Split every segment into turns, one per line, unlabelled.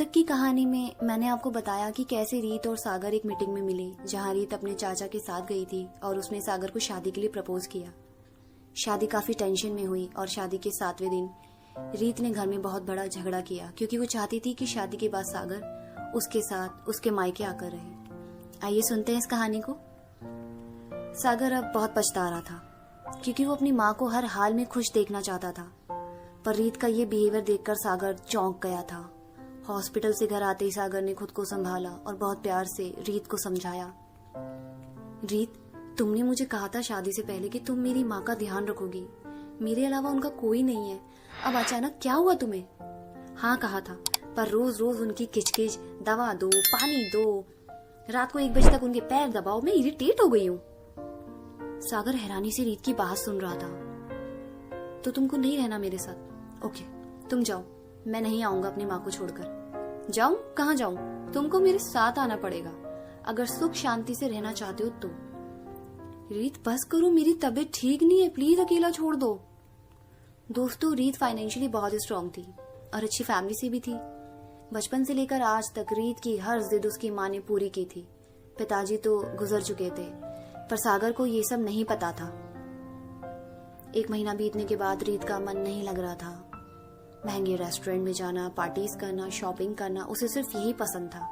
तक की कहानी में मैंने आपको बताया कि कैसे रीत और सागर एक मीटिंग में मिले, जहां रीत अपने चाचा के साथ गई थी और उसने सागर को शादी के लिए प्रपोज किया। शादी काफी टेंशन में हुई और शादी के 7वें दिन रीत ने घर में बहुत बड़ा झगड़ा किया, क्योंकि वो चाहती थी कि शादी के बाद सागर उसके साथ उसके मायके आकर रहे। आइए सुनते हैं इस कहानी को। सागर अब बहुत पछता रहा था, क्योंकि वो अपनी माँ को हर हाल में खुश देखना चाहता था। पर रीत का ये बिहेवियर देखकर सागर चौंक गया था। हॉस्पिटल से घर आते ही सागर ने खुद को संभाला और बहुत प्यार से रीत को समझाया। रीत, तुमने मुझे कहा था शादी से पहले कि तुम मेरी माँ का ध्यान रखोगी, मेरे अलावा उनका कोई नहीं है। अब अचानक क्या हुआ तुम्हें? हाँ कहा था, पर रोज रोज उनकी किचकिच, दवा दो, पानी दो, रात को 1 बजे तक उनके पैर दबाओ, मैं इरिटेट हो गई हूँ। सागर हैरानी से रीत की बात सुन रहा था। तो तुमको नहीं रहना मेरे साथ? ओके, तुम जाओ, मैं नहीं आऊंगा अपनी माँ को छोड़कर। जाऊं? कहाँ जाऊं? तुमको मेरे साथ आना पड़ेगा अगर सुख शांति से रहना चाहते हो तो। रीत बस करो, मेरी तबीयत ठीक नहीं है, प्लीज अकेला छोड़ दो। दोस्तों, रीत फाइनेंशियली बहुत स्ट्रांग थी और अच्छी फैमिली से भी थी। बचपन से लेकर आज तक रीत की हर जिद उसकी माँ ने पूरी की थी। पिताजी तो गुजर चुके थे, पर सागर को ये सब नहीं पता था। 1 महीना बीतने के बाद रीत का मन नहीं लग रहा था। महंगे रेस्टोरेंट में जाना, पार्टीज करना, शॉपिंग करना, उसे सिर्फ यही पसंद था।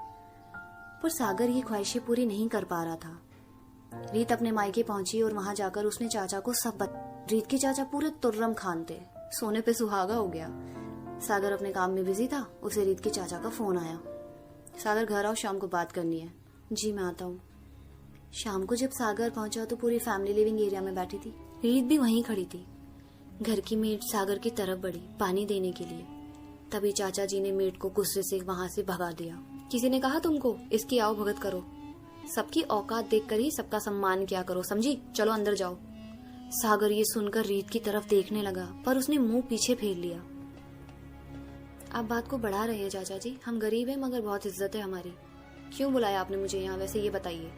पर सागर ये ख्वाहिशें पूरी नहीं कर पा रहा था। रीत अपने मायके पहुंची और वहां जाकर उसने चाचा को सब रीत के चाचा पूरे तुर्रम खान थे, सोने पे सुहागा हो गया। सागर अपने काम में बिजी था, उसे रीत के चाचा का फोन आया। सागर घर आओ, शाम को बात करनी है। जी मैं आता हूँ। शाम को जब सागर पहुंचा तो पूरी फैमिली लिविंग एरिया में बैठी थी। रीत भी वहीं खड़ी थी। घर की मेड सागर की तरफ बढ़ी पानी देने के लिए। तभी चाचा जी ने मेड को गुस्से से वहां से भगा दिया। किसी ने कहा तुमको इसकी आओ भगत करो? सबकी औकात देखकर ही सबका सम्मान किया करो, समझी? चलो अंदर जाओ। सागर ये सुनकर रीत की तरफ देखने लगा, पर उसने मुंह पीछे फेर लिया। आप बात को बढ़ा रहे हैं चाचा जी, हम गरीब हैं मगर बहुत इज्जत है हमारी। क्यों बुलाया आपने मुझे यहाँ, वैसे ये बताइए।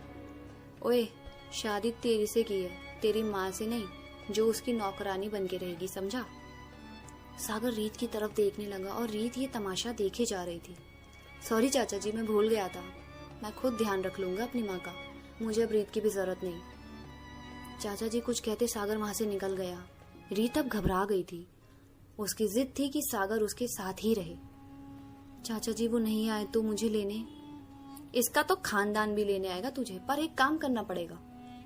ओए, शादी तेरी से की है, तेरी माँ से नहीं, जो उसकी नौकरानी बन के रहेगी, समझा? सागर रीत की तरफ देखने लगा और रीत ये तमाशा देखे जा रही थी। सॉरी चाचा जी, मैं भूल गया था, मैं खुद ध्यान रख लूंगा अपनी माँ का, मुझे अब रीत की भी जरूरत नहीं। चाचा जी कुछ कहते सागर वहां से निकल गया। रीत अब घबरा गई थी। उसकी जिद थी कि सागर उसके साथ ही रहे। चाचा जी वो नहीं आए तो मुझे लेने? इसका तो खानदान भी लेने आएगा तुझे, पर एक काम करना पड़ेगा।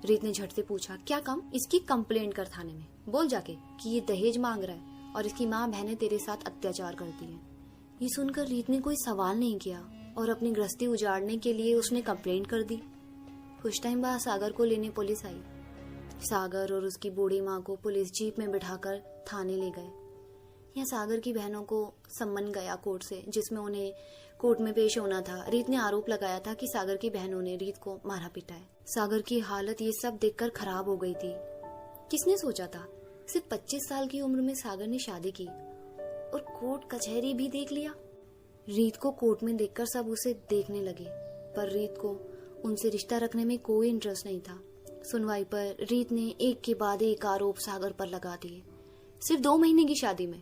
रीत ने झट से पूछा। क्या काम? इसकी कंप्लेंट कर थाने में, बोल जाके कि ये दहेज मांग रहा है और इसकी माँ बहनें तेरे साथ अत्याचार करती हैं। ये सुनकर रीत ने कोई सवाल नहीं किया और अपनी गृहस्थी उजाड़ने के लिए उसने कंप्लेंट कर दी। कुछ टाइम बाद सागर को लेने पुलिस आई। सागर और उसकी बूढ़ी माँ को पुलिस जीप में बिठाकर थाने ले गए। यहाँ सागर की बहनों को सम्मन गया कोर्ट से, जिसमें उन्हें कोर्ट में पेश होना था। रीत ने आरोप लगाया था कि सागर की बहनों ने रीत को मारा पीटा है। सागर की हालत ये सब देखकर खराब हो गई थी। किसने सोचा था सिर्फ 25 साल की उम्र में सागर ने शादी की और कोर्ट कचहरी भी देख लिया। रीत को कोर्ट में देखकर सब उसे देखने लगे, पर रीत को उनसे रिश्ता रखने में कोई इंटरेस्ट नहीं था। सुनवाई पर रीत ने एक के बाद एक आरोप सागर पर लगा दिए। सिर्फ 2 महीने की शादी में।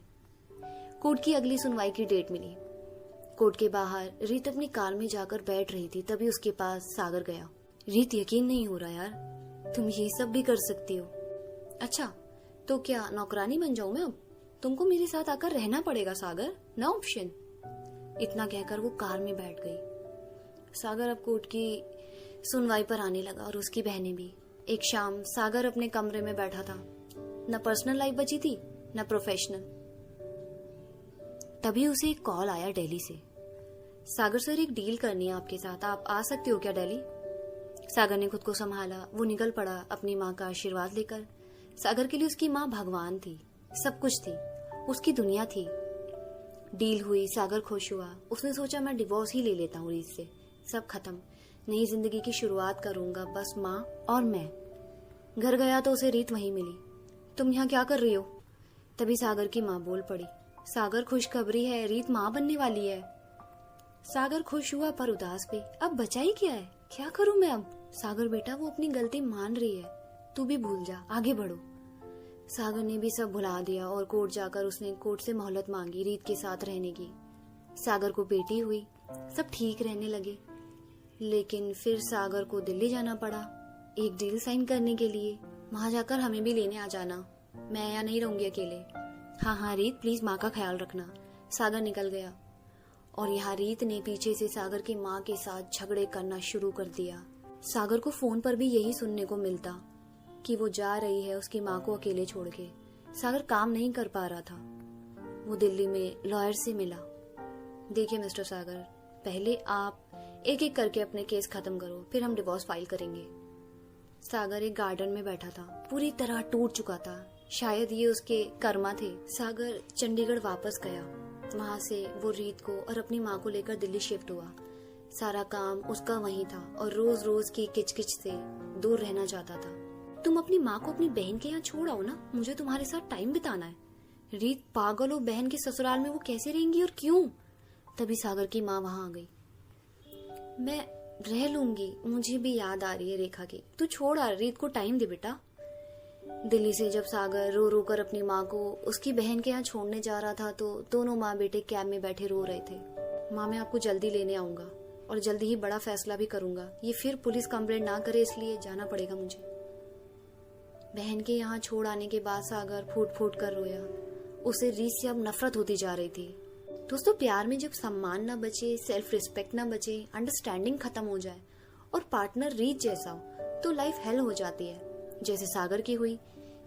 कोर्ट की अगली सुनवाई की डेट मिली। कोर्ट के बाहर रीत अपनी कार में जाकर बैठ रही थी, तभी उसके पास सागर गया। रीत, यकीन नहीं हो रहा यार, तुम ये सब भी कर सकती हो। अच्छा, तो क्या नौकरानी बन जाऊं मैं अब? तुमको मेरे साथ आकर रहना पड़ेगा सागर, नो ऑप्शन। इतना कहकर वो कार में बैठ गई। सागर अब कोर्ट की सुनवाई पर आने लगा और उसकी बहनें भी। एक शाम सागर अपने कमरे में बैठा था। न पर्सनल लाइफ बची थी न प्रोफेशनल। तभी उसे एक कॉल आया दिल्ली से। सागर सर, एक डील करनी है आपके साथ, आप आ सकते हो क्या दिल्ली? सागर ने खुद को संभाला। वो निकल पड़ा अपनी माँ का आशीर्वाद लेकर। सागर के लिए उसकी माँ भगवान थी, सब कुछ थी, उसकी दुनिया थी। डील हुई, सागर खुश हुआ। उसने सोचा मैं डिवोर्स ही ले लेता हूँ रीत से, सब खत्म, नई जिंदगी की शुरुआत करूंगा, बस माँ और मैं। घर गया तो उसे रीत वहीं मिली। तुम यहाँ क्या कर रही हो? तभी सागर की माँ बोल पड़ी। सागर, खुशखबरी है, रीत माँ बनने वाली है। सागर खुश हुआ पर उदास भी। अब बचा ही क्या है, क्या करूं मैं अब? सागर बेटा, वो अपनी गलती मान रही है, तू भी भूल जा, आगे बढ़ो। सागर ने भी सब भुला दिया और कोर्ट जाकर उसने कोर्ट से मोहलत मांगी रीत के साथ रहने की। सागर को बेटी हुई सब ठीक रहने लगे। लेकिन फिर सागर को दिल्ली जाना पड़ा एक डील साइन करने के लिए। वहां जाकर हमें भी लेने आ जाना, मैं यहाँ नहीं रहूंगी अकेले। हाँ हाँ रीत, प्लीज माँ का ख्याल रखना। सागर निकल गया और यहाँ रीत ने पीछे से सागर की माँ के साथ झगड़े करना शुरू कर दिया। सागर को फोन पर भी यही सुनने को मिलता कि वो जा रही है उसकी माँ को अकेले छोड़ के। सागर काम नहीं कर पा रहा था। वो दिल्ली में लॉयर से मिला। देखिए मिस्टर सागर, पहले आप एक एक करके अपने केस खत्म करो, फिर हम डिवोर्स फाइल करेंगे। सागर एक गार्डन में बैठा था, पूरी तरह टूट चुका था। शायद ये उसके कर्मा थे। सागर चंडीगढ़ वापस गया। वहां से वो रीत को और अपनी माँ को लेकर दिल्ली शिफ्ट हुआ। सारा काम उसका वहीं था और रोज रोज की किचकिच से दूर रहना चाहता था। तुम अपनी माँ को अपनी बहन के यहाँ छोड़ आओ ना, मुझे तुम्हारे साथ टाइम बिताना है। रीत पागल हो, बहन के ससुराल में वो कैसे रहेंगी और क्यों? तभी सागर की माँ वहां आ गई। मैं रह लूंगी, मुझे भी याद आ रही है रेखा की। तू छोड़ आ, रीत को टाइम दे बेटा। दिल्ली से जब सागर रो रो कर अपनी माँ को उसकी बहन के यहाँ छोड़ने जा रहा था तो दोनों माँ बेटे कैब में बैठे रो रहे थे। माँ, मैं आपको जल्दी लेने आऊंगा और जल्दी ही बड़ा फैसला भी करूंगा। ये फिर पुलिस कंप्लेंट ना करे इसलिए जाना पड़ेगा मुझे। बहन के यहाँ छोड़ आने के बाद सागर फूट फूट कर रोया। उसे रीत से अब नफरत होती जा रही थी। दोस्तों, प्यार में जब सम्मान न बचे, सेल्फ रिस्पेक्ट न बचे, अंडरस्टैंडिंग खत्म हो जाए और पार्टनर रीत जैसा हो तो लाइफ हेल हो जाती है, जैसे सागर की हुई।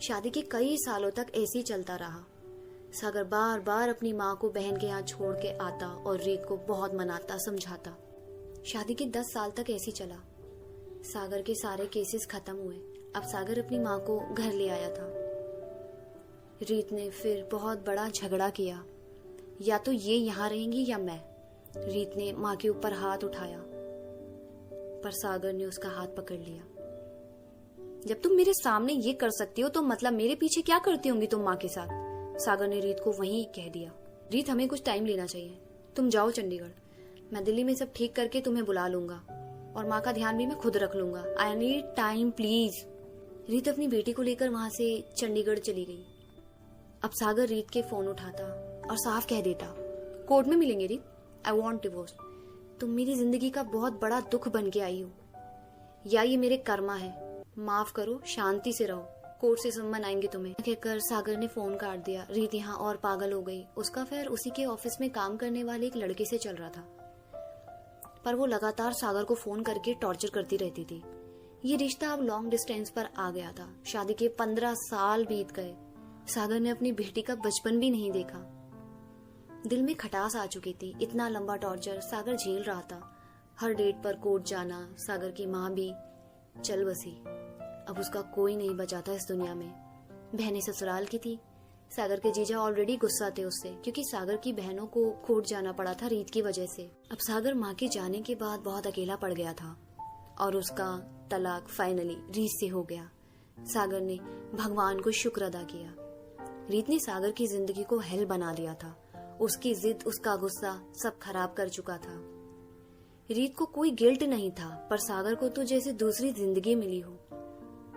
शादी के कई सालों तक ऐसे ही चलता रहा। सागर बार बार अपनी माँ को बहन के यहाँ छोड़ के आता और रीत को बहुत मनाता समझाता। शादी के 10 साल तक ऐसे ही चला। सागर के सारे केसेस खत्म हुए। अब सागर अपनी माँ को घर ले आया था। रीत ने फिर बहुत बड़ा झगड़ा किया, या तो ये यहाँ रहेंगी या मैं। रीत ने माँ के ऊपर हाथ उठाया पर सागर ने उसका हाथ पकड़ लिया। जब तुम मेरे सामने ये कर सकती हो तो मतलब मेरे पीछे क्या करती होंगी तुम माँ के साथ? सागर ने रीत को वहीं कह दिया। रीत, हमें कुछ टाइम लेना चाहिए, तुम जाओ चंडीगढ़, मैं दिल्ली में सब ठीक करके तुम्हें बुला लूंगा और माँ का ध्यान भी मैं खुद रख लूंगा। I need time please. रीत अपनी बेटी को लेकर वहां से चंडीगढ़ चली गई। अब सागर रीत के फोन उठाता और साफ कह देता, कोर्ट में मिलेंगे रीत, आई वॉन्ट डिवोर्स। तुम मेरी जिंदगी का बहुत बड़ा दुख बन के आई हो, या ये मेरे कर्मा है, माफ करो, शांति से रहो, कोर्ट से सम्मन आएंगे तुम्हें। कहकर सागर ने फोन काट दिया। रीत यहाँ और पागल हो गई। उसका अफेयर उसी के ऑफिस में काम करने वाले एक लड़के से चल रहा था, पर वो लगातार सागर को फोन करके टॉर्चर करती रहती थी। ये रिश्ता अब लॉन्ग डिस्टेंस पर आ गया था। शादी के 15 साल बीत गए। सागर ने अपनी बेटी का बचपन भी नहीं देखा। दिल में खटास आ चुकी थी। इतना लंबा टॉर्चर सागर झेल रहा था। हर डेट पर कोर्ट जाना। सागर की माँ भी चल बसी। अब उसका कोई नहीं बचा था इस दुनिया में। बहनें ससुराल की थी। सागर के जीजा ऑलरेडी गुस्सा थे उससे, क्योंकि सागर की बहनों को कोर्ट जाना पड़ा था रीत की वजह से। अब सागर माँ के जाने के बाद बहुत अकेला पड़ गया था और उसका तलाक फाइनली रीत से हो गया। सागर ने भगवान को शुक्र अदा किया। रीत ने सागर की जिंदगी को हेल बना दिया था। उसकी जिद, उसका गुस्सा सब खराब कर चुका था। रीत को कोई गिल्ट नहीं था, पर सागर को तो जैसे दूसरी जिंदगी मिली हो।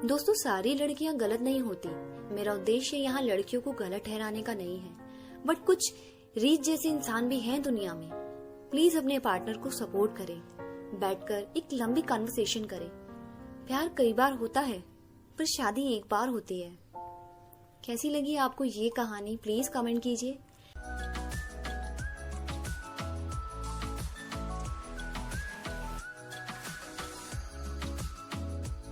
दोस्तों, सारी लड़कियां गलत नहीं होती। मेरा उद्देश्य यहाँ लड़कियों को गलत ठहराने का नहीं है, बट कुछ रीत जैसे इंसान भी हैं दुनिया में। प्लीज अपने पार्टनर को सपोर्ट करें, बैठकर एक लंबी कन्वर्सेशन करें। प्यार कई बार होता है, पर शादी एक बार होती है। कैसी लगी आपको ये कहानी? प्लीज कमेंट कीजिए।